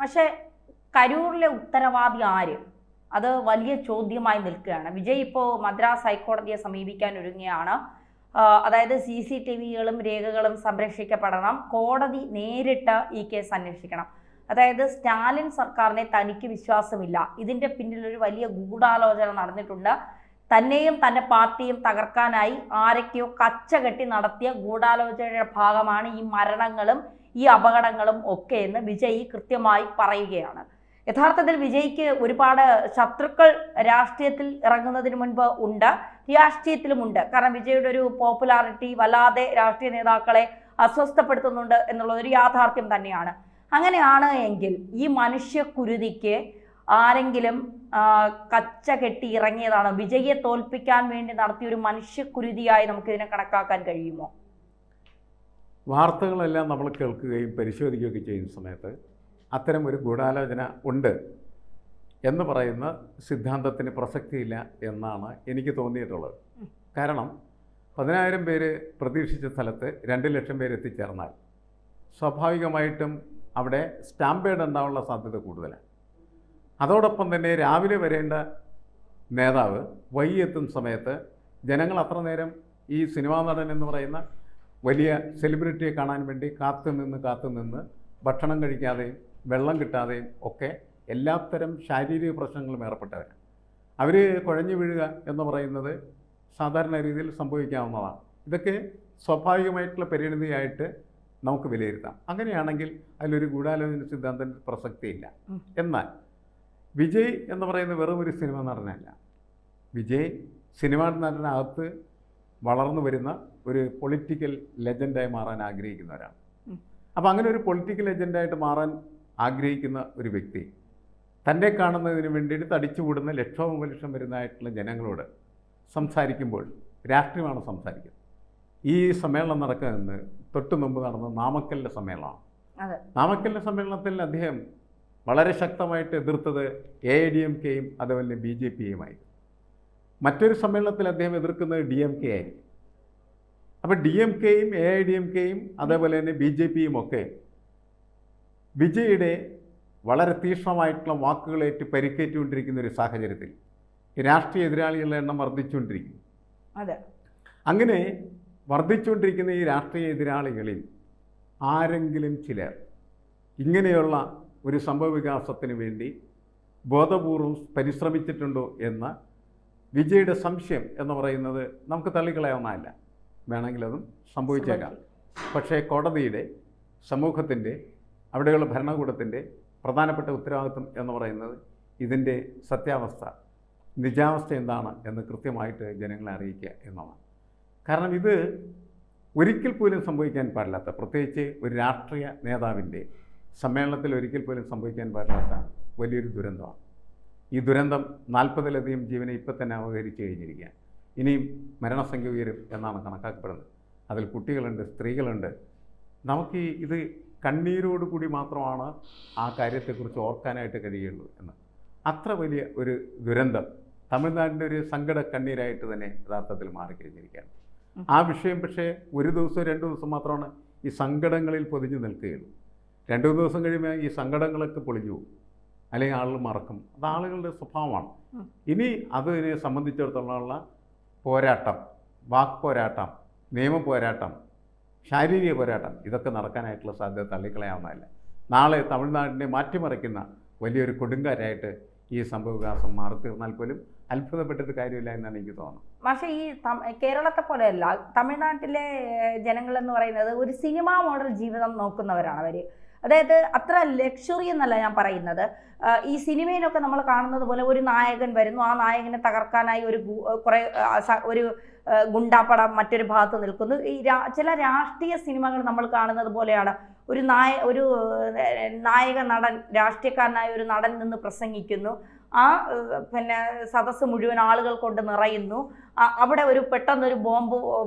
പക്ഷേ കരൂരിലെ ഉത്തരവാദി ആര്? അത് വലിയ ചോദ്യമായി നിൽക്കുകയാണ്. വിജയ് ഇപ്പോൾ മദ്രാസ് ഹൈക്കോടതിയെ സമീപിക്കാൻ ഒരുങ്ങിയാണ്. അതായത് CCTVകളും രേഖകളും സംരക്ഷിക്കപ്പെടണം, കോടതി നേരിട്ട് ഈ കേസ് അന്വേഷിക്കണം. അതായത് സ്റ്റാലിൻ സർക്കാരിനെ തനിക്ക് വിശ്വാസമില്ല, ഇതിൻ്റെ പിന്നിൽ ഒരു വലിയ ഗൂഢാലോചന നടന്നിട്ടുണ്ട്, തന്നെയും തൻ്റെ പാർട്ടിയും തകർക്കാനായി ആരൊക്കെയോ കച്ചകെട്ടി നടത്തിയ ഗൂഢാലോചനയുടെ ഭാഗമാണ് ഈ മരണങ്ങളും ഈ അപകടങ്ങളും ഒക്കെ എന്ന് വിജയ് കൃത്യമായി പറയുകയാണ്. യഥാർത്ഥത്തിൽ വിജയ്ക്ക് ഒരുപാട് ശത്രുക്കൾ രാഷ്ട്രീയത്തിൽ ഇറങ്ങുന്നതിന് മുൻപ് ഉണ്ട്, രാഷ്ട്രീയത്തിലുമുണ്ട്. കാരണം വിജയുടെ ഒരു പോപ്പുലാരിറ്റി വല്ലാതെ രാഷ്ട്രീയ നേതാക്കളെ അസ്വസ്ഥപ്പെടുത്തുന്നുണ്ട് എന്നുള്ളതൊരു യാഥാർത്ഥ്യം തന്നെയാണ്. അങ്ങനെയാണ് എങ്കിൽ ഈ മനുഷ്യക്കുരുതിക്ക് ആരെങ്കിലും കച്ച കെട്ടി ഇറങ്ങിയതാണ്? വിജയെ തോൽപ്പിക്കാൻ വേണ്ടി നടത്തിയ ഒരു മനുഷ്യക്കുരുതിയായി നമുക്കിതിനെ കണക്കാക്കാൻ കഴിയുമോ? വാർത്തകളെല്ലാം നമ്മൾ കേൾക്കുകയും പരിശോധിക്കുകയൊക്കെ ചെയ്യുന്ന സമയത്ത് അത്തരം ഒരു ഗൂഢാലോചന ഉണ്ട് എന്ന് പറയുന്ന സിദ്ധാന്തത്തിന് പ്രസക്തിയില്ല എന്നാണ് എനിക്ക് തോന്നിയിട്ടുള്ളത്. കാരണം 10,000 പേര് പ്രതീക്ഷിച്ച സ്ഥലത്ത് 2 ലക്ഷം പേര് എത്തിച്ചേർന്നാൽ സ്വാഭാവികമായിട്ടും അവിടെ സ്റ്റാമ്പേഡ് ഉണ്ടാവാനുള്ള സാധ്യത കൂടുതലാണ്. അതോടൊപ്പം തന്നെ രാവിലെ വരേണ്ട നേതാവ് വൈകി എത്തുന്ന സമയത്ത് ജനങ്ങൾ അത്ര നേരം ഈ സിനിമാ നടൻ എന്ന് പറയുന്ന വലിയ സെലിബ്രിറ്റിയെ കാണാൻ വേണ്ടി കാത്തു നിന്ന് ഭക്ഷണം കഴിക്കാതെയും വെള്ളം കിട്ടാതെയും ഒക്കെ എല്ലാത്തരം ശാരീരിക പ്രശ്നങ്ങളും ഏർപ്പെട്ടവരാണ്. അവർ കുഴഞ്ഞു വീഴുക എന്ന് പറയുന്നത് സാധാരണ രീതിയിൽ സംഭവിക്കാവുന്നതാണ്. ഇതൊക്കെ സ്വാഭാവികമായിട്ടുള്ള പരിണിതിയായിട്ട് നമുക്ക് വിലയിരുത്താം. അങ്ങനെയാണെങ്കിൽ അതിലൊരു ഗൂഢാലോചന സിദ്ധാന്തത്തിന് പ്രസക്തിയില്ല. എന്നാൽ വിജയ് എന്ന് പറയുന്ന വെറും ഒരു സിനിമ നടനല്ല. വിജയ് സിനിമാ നടനകത്ത് വളർന്നു വരുന്ന ഒരു പൊളിറ്റിക്കൽ ലെജൻഡായി മാറാൻ ആഗ്രഹിക്കുന്നവരാണ്. അപ്പോൾ അങ്ങനെ ഒരു പൊളിറ്റിക്കൽ ലെജൻഡായിട്ട് മാറാൻ ആഗ്രഹിക്കുന്ന ഒരു വ്യക്തി തന്നെ കാണുന്നതിന് വേണ്ടിയിട്ട് തടിച്ചുകൂടുന്ന ലക്ഷോപലക്ഷം വരുന്നതായിട്ടുള്ള ജനങ്ങളോട് സംസാരിക്കുമ്പോൾ രാഷ്ട്രീയമാണ് സംസാരിക്കുന്നത്. ഈ സമ്മേളനം നടക്കുന്നത് തൊട്ടു മുമ്പ് നടന്ന നാമക്കലിൻ്റെ സമ്മേളനമാണ്. നാമക്കലിൻ്റെ സമ്മേളനത്തിൽ അദ്ദേഹം വളരെ ശക്തമായിട്ട് എതിർത്തത് AIDMKയും അതുപോലെ BJPയുമായി. മറ്റൊരു സമ്മേളനത്തിൽ അദ്ദേഹം എതിർക്കുന്നത് DMK ആയിരിക്കും. അപ്പോൾ DMKയും AIDMKയും അതേപോലെ തന്നെ BJPയും ഒക്കെ വിജയുടെ വളരെ തീക്ഷ്ണമായിട്ടുള്ള വാക്കുകളേറ്റ് പരിക്കേറ്റുകൊണ്ടിരിക്കുന്ന ഒരു സാഹചര്യത്തിൽ രാഷ്ട്രീയ എതിരാളികളുടെ എണ്ണം വർദ്ധിച്ചുകൊണ്ടിരിക്കുന്നു. അങ്ങനെ വർദ്ധിച്ചുകൊണ്ടിരിക്കുന്ന ഈ രാഷ്ട്രീയ എതിരാളികളിൽ ആരെങ്കിലും ചിലർ ഇങ്ങനെയുള്ള ഒരു സംഭവവികാസത്തിന് വേണ്ടി ബോധപൂർവം പരിശ്രമിച്ചിട്ടുണ്ടോ എന്ന വിജയുടെ സംശയം എന്ന് പറയുന്നത് നമുക്ക് തള്ളിക്കളയാവുന്നതല്ല. വേണമെങ്കിൽ അതും സംഭവിച്ചേക്കാം. പക്ഷേ കോടതിയുടെ, സമൂഹത്തിൻ്റെ, അവിടെയുള്ള ഭരണകൂടത്തിൻ്റെ പ്രധാനപ്പെട്ട ഉത്തരവാദിത്വം എന്ന് പറയുന്നത് ഇതിൻ്റെ സത്യാവസ്ഥ, നിജാവസ്ഥ എന്താണ് എന്ന് കൃത്യമായിട്ട് ജനങ്ങളെ അറിയിക്കുക എന്നതാണ്. കാരണം ഇത് ഒരിക്കൽ പോലും സംഭവിക്കാൻ പാടില്ലാത്ത, പ്രത്യേകിച്ച് ഒരു രാഷ്ട്രീയ നേതാവിൻ്റെ സമ്മേളനത്തിൽ ഒരിക്കൽ പോലും സംഭവിക്കാൻ പാടില്ലാത്ത വലിയൊരു ദുരന്തമാണ്. ഈ ദുരന്തം 40-ലധികം ജീവനെ ഇപ്പം തന്നെ അപഹരിച്ചു കഴിഞ്ഞിരിക്കുക. ഇനിയും മരണസംഖ്യ ഉയരും എന്നാണ് കണക്കാക്കപ്പെടുന്നത്. അതിൽ കുട്ടികളുണ്ട്, സ്ത്രീകളുണ്ട്. നമുക്ക് ഇത് കണ്ണീരോടുകൂടി മാത്രമാണ് ആ കാര്യത്തെക്കുറിച്ച് ഓർക്കാനായിട്ട് കഴിയുള്ളൂ എന്ന്. അത്ര വലിയ ഒരു ദുരന്തം തമിഴ്നാടിൻ്റെ ഒരു സങ്കട കണ്ണീരായിട്ട് തന്നെ യഥാർത്ഥത്തിൽ മാറിക്കഴിഞ്ഞിരിക്കുകയാണ്. ആ വിഷയം പക്ഷേ ഒരു ദിവസം 2 ദിവസം മാത്രമാണ് ഈ സങ്കടങ്ങളിൽ പൊതിഞ്ഞു നിൽക്കുകയുള്ളൂ. 2-3 ദിവസം കഴിയുമ്പോൾ ഈ സങ്കടങ്ങളൊക്കെ പൊളിഞ്ഞു പോകും, അല്ലെങ്കിൽ ആളുകൾ മറക്കും. അത് ആളുകളുടെ സ്വഭാവമാണ്. ഇനി അതിനെ സംബന്ധിച്ചിടത്തോളമുള്ള പോരാട്ടം, വാക്ക് പോരാട്ടം, നിയമ പോരാട്ടം, ശാരീരിക പോരാട്ടം, ഇതൊക്കെ നടക്കാനായിട്ടുള്ള സാധ്യത തള്ളിക്കളയാവുന്നതല്ല. നാളെ തമിഴ്നാടിനെ മാറ്റിമറിക്കുന്ന വലിയൊരു കൊടുങ്കാറ്റായിട്ട് ഈ സംഭവവികാസം മാറിത്തീർന്നാൽ പോലും അത്ഭുതപ്പെട്ടിട്ട് കാര്യമില്ല എന്നാണ് എനിക്ക് തോന്നുന്നത്. പക്ഷേ ഈ കേരളത്തെ പോലെയല്ല, തമിഴ്നാട്ടിലെ ജനങ്ങളെന്ന് പറയുന്നത് ഒരു സിനിമാ മോഡൽ ജീവിതം നോക്കുന്നവരാണ് അവർ. അതായത് അത്ര ലക്ഷറി എന്നല്ല ഞാൻ പറയുന്നത്. ഈ സിനിമയിലൊക്കെ നമ്മൾ കാണുന്നത് പോലെ ഒരു നായകൻ വരുന്നു, ആ നായകനെ തകർക്കാനായി ഒരു ഗുണ്ടാപ്പടം മറ്റൊരു ഭാഗത്ത് നിൽക്കുന്നു. ഈ ചില രാഷ്ട്രീയ സിനിമകൾ നമ്മൾ കാണുന്നത് പോലെയാണ്. ഒരു നായക നടൻ, രാഷ്ട്രീയക്കാരനായ ഒരു നടൻ നിന്ന് പ്രസംഗിക്കുന്നു, ആ സദസ്സ് മുഴുവൻ ആളുകൾ കൊണ്ട് നിറയുന്നു, അവിടെ പെട്ടെന്നൊരു ബോംബ്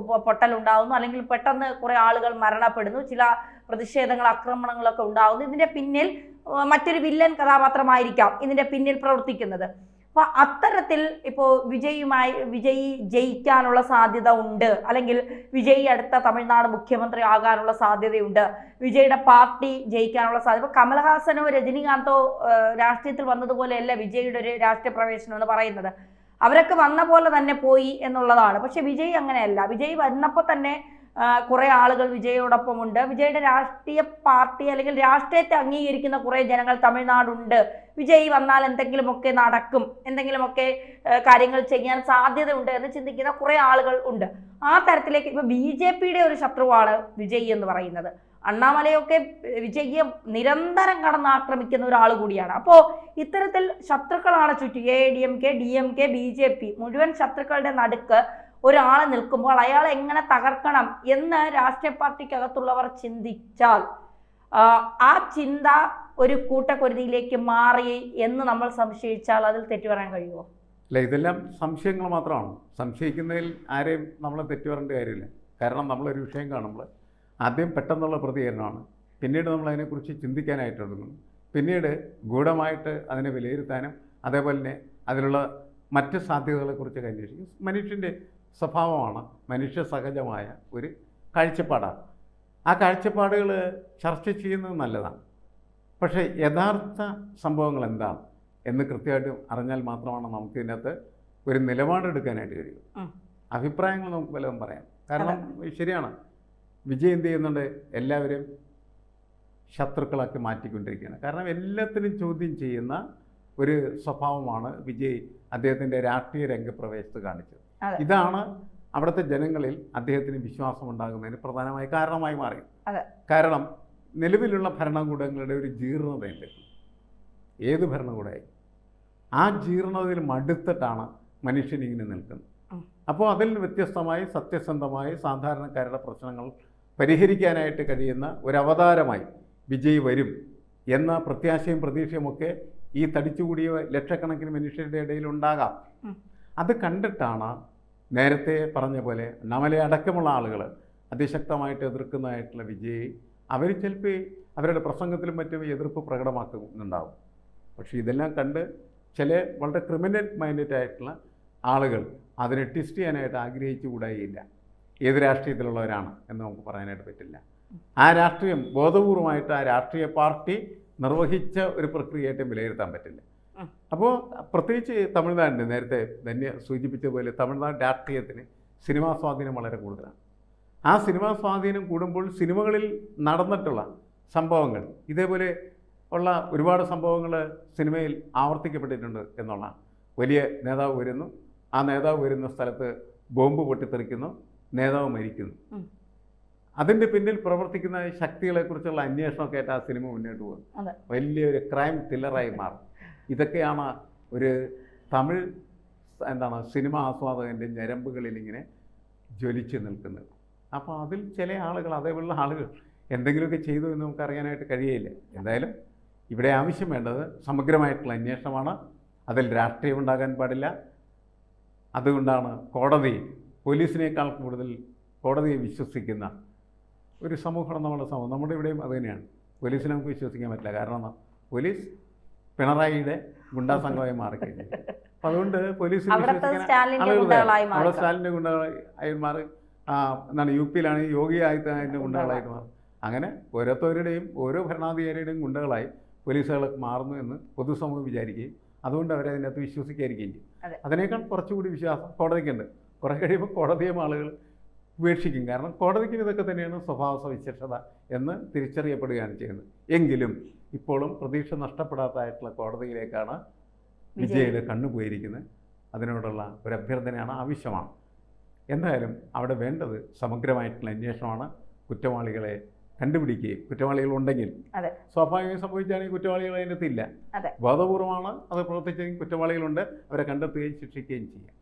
പൊട്ടലുണ്ടാകുന്നു, അല്ലെങ്കിൽ പെട്ടെന്ന് കുറേ ആളുകൾ മരണപ്പെടുന്നു, ചില പ്രതിഷേധങ്ങൾ, ആക്രമണങ്ങളൊക്കെ ഉണ്ടാകുന്നു. ഇതിൻ്റെ പിന്നിൽ മറ്റൊരു വില്ലൻ കഥാപാത്രമായിരിക്കാം ഇതിൻ്റെ പിന്നിൽ പ്രവർത്തിക്കുന്നത്. അപ്പൊ അത്തരത്തിൽ ഇപ്പോ വിജയ് ജയിക്കാനുള്ള സാധ്യത ഉണ്ട്, അല്ലെങ്കിൽ വിജയ് അടുത്ത തമിഴ്നാട് മുഖ്യമന്ത്രി ആകാനുള്ള സാധ്യതയുണ്ട്, വിജയുടെ പാർട്ടി ജയിക്കാനുള്ള സാധ്യത. ഇപ്പൊ കമൽഹാസനോ രജനീകാന്തോ രാഷ്ട്രീയത്തിൽ വന്നതുപോലെയല്ല വിജയുടെ ഒരു രാഷ്ട്രീയ പ്രവേശനം എന്ന് പറയുന്നത്. അവരൊക്കെ വന്ന പോലെ തന്നെ പോയി എന്നുള്ളതാണ്. പക്ഷെ വിജയ് അങ്ങനെയല്ല. വിജയ് വന്നപ്പോൾ തന്നെ കുറെ ആളുകൾ വിജയോടൊപ്പമുണ്ട്. വിജയുടെ രാഷ്ട്രീയ പാർട്ടി അല്ലെങ്കിൽ രാഷ്ട്രീയത്തെ അംഗീകരിക്കുന്ന കുറെ ജനങ്ങൾ തമിഴ്നാടുണ്ട്. വിജയ് വന്നാൽ എന്തെങ്കിലുമൊക്കെ നടക്കും, എന്തെങ്കിലുമൊക്കെ കാര്യങ്ങൾ ചെയ്യാൻ സാധ്യതയുണ്ട് എന്ന് ചിന്തിക്കുന്ന കുറെ ആളുകൾ ഉണ്ട്. ആ തരത്തിലേക്ക് ഇപ്പൊ BJPയുടെ ഒരു ശത്രുവാണ് വിജയ് എന്ന് പറയുന്നത്. അണ്ണാമലയൊക്കെ വിജയ്യെ നിരന്തരം കടന്നാക്രമിക്കുന്ന ഒരാൾ കൂടിയാണ്. അപ്പോൾ ഇത്തരത്തിൽ ശത്രുക്കളാണ് ചുറ്റും. AIDMK, DMK, BJP മുഴുവൻ ശത്രുക്കളുടെ നടുക്ക് ഒരാളെ നിൽക്കുമ്പോൾ അയാളെ എങ്ങനെ തകർക്കണം എന്ന് രാഷ്ട്രീയ പാർട്ടിക്കകത്തുള്ളവർ ചിന്തിച്ചാൽ ആ ചിന്ത ഒരു കൂട്ടക്കൊരുതിയിലേക്ക് മാറി എന്ന് നമ്മൾ സംശയിച്ചാൽ അതിൽ തെറ്റു പറയാൻ കഴിയുമോ? അല്ല, ഇതെല്ലാം സംശയങ്ങൾ മാത്രമാണ്. സംശയിക്കുന്നതിൽ ആരെയും നമ്മൾ തെറ്റു പറയേണ്ട കാര്യമില്ല. കാരണം നമ്മളൊരു വിഷയം കാണുമ്പോൾ ആദ്യം പെട്ടെന്നുള്ള പ്രതികരണമാണ്, പിന്നീട് നമ്മൾ അതിനെക്കുറിച്ച് ചിന്തിക്കാനായിട്ട് തുടങ്ങുന്നു, പിന്നീട് ഗൂഢമായിട്ട് അതിനെ വിലയിരുത്താനും അതേപോലെ തന്നെ അതിലുള്ള മറ്റ് സാധ്യതകളെക്കുറിച്ചൊക്കെ അന്വേഷിക്കും. മനുഷ്യൻ്റെ സ്വഭാവമാണ്, മനുഷ്യ സഹജമായ ഒരു കാഴ്ചപ്പാടാണ്. ആ കാഴ്ചപ്പാടുകൾ ചർച്ച ചെയ്യുന്നത് നല്ലതാണ്. പക്ഷേ യഥാർത്ഥ സംഭവങ്ങൾ എന്താണ് എന്ന് കൃത്യമായിട്ട് അറിഞ്ഞാൽ മാത്രമാണ് നമുക്ക് ഇതിനകത്ത് ഒരു നിലപാടെടുക്കാനായിട്ട് കഴിയും. അഭിപ്രായങ്ങൾ നമുക്ക് പലതും പറയാം. കാരണം ശരിയാണ്, വിജയ് എന്ത് ചെയ്യുന്നുണ്ട്, എല്ലാവരും ശത്രുക്കളാക്കി മാറ്റിക്കൊണ്ടിരിക്കുകയാണ്. കാരണം എല്ലാത്തിനും ചോദ്യം ചെയ്യുന്ന ഒരു സ്വഭാവമാണ് വിജയ് അദ്ദേഹത്തിൻ്റെ രാഷ്ട്രീയ രംഗപ്രവേശത്ത് കാണിച്ചത്. ഇതാണ് അവിടുത്തെ ജനങ്ങളിൽ അദ്ദേഹത്തിന് വിശ്വാസം ഉണ്ടാകുന്നതിന് പ്രധാനമായ കാരണമായി മാറി. കാരണം നിലവിലുള്ള ഭരണകൂടങ്ങളുടെ ഒരു ജീർണതയുണ്ട്. ഏത് ഭരണകൂടമായി ആ ജീർണതയിൽ മടുത്തിട്ടാണ് മനുഷ്യനിങ്ങനെ നിൽക്കുന്നത്. അപ്പോൾ അതിൽ വ്യത്യസ്തമായി സത്യസന്ധമായി സാധാരണക്കാരുടെ പ്രശ്നങ്ങൾ പരിഹരിക്കാനായിട്ട് കഴിയുന്ന ഒരവതാരമായി വിജയ് വരും എന്ന പ്രത്യാശയും പ്രതീക്ഷയുമൊക്കെ ഈ തടിച്ചുകൂടിയ ലക്ഷക്കണക്കിന് മനുഷ്യരുടെ ഇടയിൽ ഉണ്ടാകാം. അത് കണ്ടിട്ടാണ് നേരത്തെ പറഞ്ഞ പോലെ അണ്ണാമല അടക്കമുള്ള ആളുകൾ അതിശക്തമായിട്ട് എതിർക്കുന്നതായിട്ടുള്ള വിജയ് അവർ ചിലപ്പോൾ അവരുടെ പ്രസംഗത്തിലും മറ്റും എതിർപ്പ് പ്രകടമാക്കുന്നുണ്ടാവും. പക്ഷേ ഇതെല്ലാം കണ്ട് ചില വളരെ ക്രിമിനൽ മൈൻഡഡ് ആയിട്ടുള്ള ആളുകൾ അതിനെ ട്വിസ്റ്റ് ചെയ്യാനായിട്ട് ആഗ്രഹിച്ചുകൂടായില്ല. ഏത് രാഷ്ട്രീയത്തിലുള്ളവരാണ് എന്ന് നമുക്ക് പറയാനായിട്ട് പറ്റില്ല. ആ രാഷ്ട്രീയം ബോധപൂർവമായിട്ട് ആ രാഷ്ട്രീയ പാർട്ടി നിർവഹിച്ച ഒരു പ്രക്രിയയായിട്ടും വിലയിരുത്താൻ പറ്റില്ല. അപ്പോൾ പ്രത്യേകിച്ച് തമിഴ്നാടിന് നേരത്തെ ധന്യ സൂചിപ്പിച്ച പോലെ തമിഴ്നാട് രാഷ്ട്രീയത്തിന് സിനിമാ സ്വാധീനം വളരെ കൂടുതലാണ്. ആ സിനിമാ സ്വാധീനം കൂടുമ്പോൾ സിനിമകളിൽ നടന്നിട്ടുള്ള സംഭവങ്ങൾ ഇതേപോലെ ഉള്ള ഒരുപാട് സംഭവങ്ങൾ സിനിമയിൽ ആവർത്തിക്കപ്പെട്ടിട്ടുണ്ട് എന്നുള്ളതാണ്. വലിയ നേതാവ് വരുന്നു, ആ നേതാവ് വരുന്ന സ്ഥലത്ത് ബോംബ് പൊട്ടിത്തെറിക്കുന്നു, നേതാവ് മരിക്കുന്നു. അതിൻ്റെ പിന്നിൽ പ്രവർത്തിക്കുന്ന ശക്തികളെക്കുറിച്ചുള്ള അന്വേഷണമൊക്കെ ആയിട്ട് ആ സിനിമ മുന്നോട്ട് പോകും. വലിയൊരു ക്രൈം ത്രില്ലറായി മാറും. ഇതൊക്കെയാണ് ഒരു തമിഴ് സിനിമ ആസ്വാദകൻ്റെ ഞരമ്പുകളിൽ ഇങ്ങനെ ജ്വലിച്ച് നിൽക്കുന്നത്. അപ്പോൾ അതിൽ ചില ആളുകൾ, അതേപോലുള്ള ആളുകൾ എന്തെങ്കിലുമൊക്കെ ചെയ്തു എന്ന് നമുക്ക് അറിയാനായിട്ട് കഴിയില്ല. എന്തായാലും ഇവിടെ ആവശ്യം വേണ്ടത് സമഗ്രമായിട്ടുള്ള അന്വേഷണമാണ്. അതിൽ രാഷ്ട്രീയം ഉണ്ടാകാൻ പാടില്ല. അതുകൊണ്ടാണ് കോടതി പോലീസിനേക്കാൾ കൂടുതൽ കോടതിയെ വിശ്വസിക്കുന്ന ഒരു സമൂഹമാണ് നമ്മുടെ സമൂഹം. നമ്മുടെ ഇവിടെയും അത് തന്നെയാണ്. പോലീസിനെ നമുക്ക് വിശ്വസിക്കാൻ പറ്റില്ല. കാരണം പോലീസ് പിണറായിയുടെ ഗുണ്ടാ സംഘമായി മാറിക്കഴിഞ്ഞു. അപ്പം അതുകൊണ്ട് പോലീസിനെ വിശ്വസിക്കാൻ അവിടെ സ്റ്റാലിൻ്റെ ഗുണ്ടകളായി മാറി. UP യിലാണെങ്കിൽ യോഗി ആദിത്യനാഥിൻ്റെ ഗുണ്ടകളായിട്ട് മാറും. അങ്ങനെ ഓരോരുത്തരുടെയും ഓരോ ഭരണാധികാരിയുടെയും ഗുണ്ടകളായി പോലീസുകൾ മാറുന്നു എന്ന് പൊതുസമൂഹം വിചാരിക്കുകയും അതുകൊണ്ട് അവരെ അതിനകത്ത് വിശ്വസിക്കാതിരിക്കുകയും ചെയ്യും. അതിനേക്കാൾ കുറച്ചുകൂടി വിശ്വാസം കോടതിക്കുണ്ട്. കുറേ കഴിയുമ്പോൾ കോടതിയും ആളുകൾ ഉപേക്ഷിക്കും. കാരണം കോടതിക്ക് ഇതൊക്കെ തന്നെയാണ് സ്വഭാവ സവിശേഷത എന്ന് തിരിച്ചറിയപ്പെടുകയാണ് ചെയ്യുന്നത്. എങ്കിലും ഇപ്പോഴും പ്രതീക്ഷ നഷ്ടപ്പെടാത്തതായിട്ടുള്ള കോടതിയിലേക്കാണ് വിജയുടെ കണ്ണുപോയിരിക്കുന്നത്. അതിനോടുള്ള ഒരു അഭ്യർത്ഥനയാണ്, ആവശ്യമാണ്. എന്തായാലും അവിടെ വേണ്ടത് സമഗ്രമായിട്ടുള്ള അന്വേഷണമാണ്. കുറ്റവാളികളെ കണ്ടുപിടിക്കുകയും കുറ്റവാളികളുണ്ടെങ്കിൽ സ്വാഭാവികം സംഭവിച്ചാണെങ്കിൽ കുറ്റവാളികൾ അതിനകത്തില്ല. ബോധപൂർവമാണ് അത് പ്രവർത്തിച്ചെങ്കിൽ കുറ്റവാളികളുണ്ട്, അവരെ കണ്ടെത്തുകയും ശിക്ഷിക്കുകയും ചെയ്യാം.